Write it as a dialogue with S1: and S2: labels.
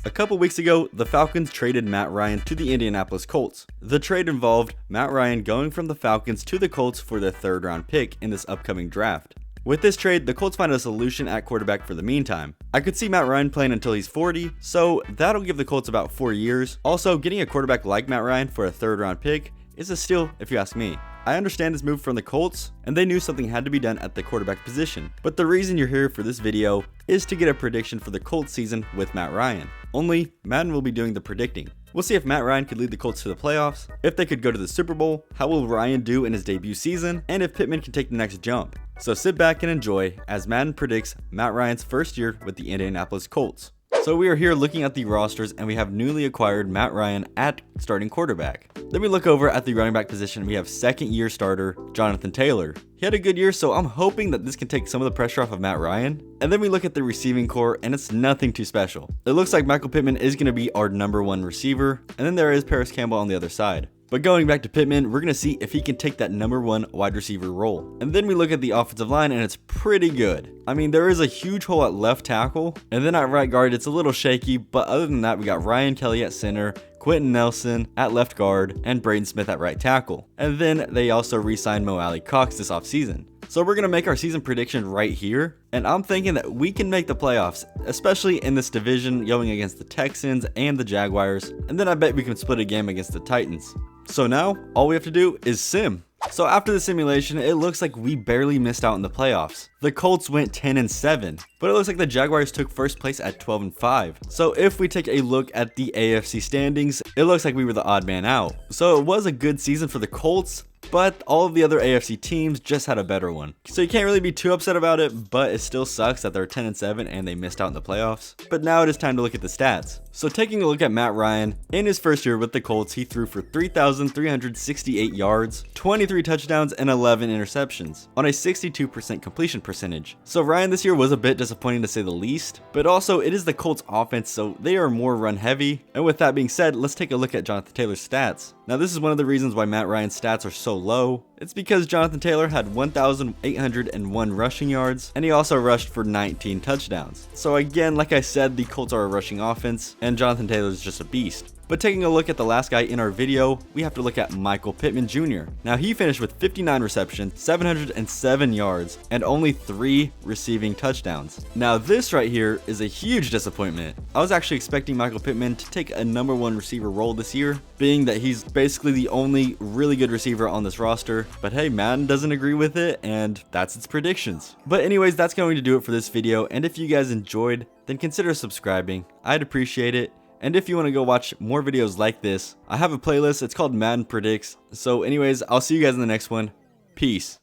S1: A couple weeks ago, the Falcons traded Matt Ryan to the Indianapolis Colts. The trade involved Matt Ryan going from the Falcons to the Colts for their 3rd round pick in this upcoming draft. With this trade, the Colts find a solution at quarterback for the meantime. I could see Matt Ryan playing until he's 40, so that'll give the Colts about 4 years. Also, getting a quarterback like Matt Ryan for a 3rd round pick is a steal if you ask me. I understand this move from the Colts, and they knew something had to be done at the quarterback position. But the reason you're here for this video is to get a prediction for the Colts season with Matt Ryan. Only, Madden will be doing the predicting. We'll see if Matt Ryan could lead the Colts to the playoffs, if they could go to the Super Bowl, how will Ryan do in his debut season, and if Pittman can take the next jump. So sit back and enjoy as Madden predicts Matt Ryan's first year with the Indianapolis Colts. So we are here looking at the rosters, and we have newly acquired Matt Ryan at starting quarterback. Then we look over at the running back position. We have 2nd-year starter Jonathan Taylor. He had a good year, so I'm hoping that this can take some of the pressure off of Matt Ryan. And then we look at the receiving core, and it's nothing too special. It looks like Michael Pittman is going to be our #1 receiver, and then there is Paris Campbell on the other side. But going back to Pittman, we're going to see if he can take that #1 wide receiver role. And then we look at the offensive line, and it's pretty good. I mean, there is a huge hole at left tackle, and then at right guard, it's a little shaky. But other than that, we got Ryan Kelly at center, Quentin Nelson at left guard, and Braden Smith at right tackle. And then they also re-signed Mo Alley Cox this offseason. So we're going to make our season prediction right here, and I'm thinking that we can make the playoffs, especially in this division going against the Texans and the Jaguars, and then I bet we can split a game against the Titans. So now, all we have to do is sim. So after the simulation, it looks like we barely missed out in the playoffs. The Colts went 10-7, but it looks like the Jaguars took 1st place at 12-5. So if we take a look at the AFC standings, it looks like we were the odd man out. So it was a good season for the Colts, but all of the other AFC teams just had a better one. So you can't really be too upset about it, but it still sucks that they're 10-7 and they missed out in the playoffs. But now it is time to look at the stats. So taking a look at Matt Ryan, in his first year with the Colts, he threw for 3,368 yards, 23 touchdowns, and 11 interceptions, on a 62% completion percentage. So Ryan this year was a bit disappointing to say the least, but also it is the Colts offense, so they are more run heavy. And with that being said, let's take a look at Jonathan Taylor's stats. Now this is one of the reasons why Matt Ryan's stats are so low. It's because Jonathan Taylor had 1,801 rushing yards, and he also rushed for 19 touchdowns. So again, like I said, the Colts are a rushing offense, and Jonathan Taylor is just a beast. But taking a look at the last guy in our video, we have to look at Michael Pittman Jr. Now he finished with 59 receptions, 707 yards, and only 3 receiving touchdowns. Now this right here is a huge disappointment. I was actually expecting Michael Pittman to take a #1 receiver role this year, being that he's basically the only really good receiver on this roster. But hey, Madden doesn't agree with it, and that's its predictions. But anyways, that's going to do it for this video, and if you guys enjoyed, then consider subscribing. I'd appreciate it. And if you want to go watch more videos like this, I have a playlist. It's called Madden Predicts. So anyways, I'll see you guys in the next one. Peace.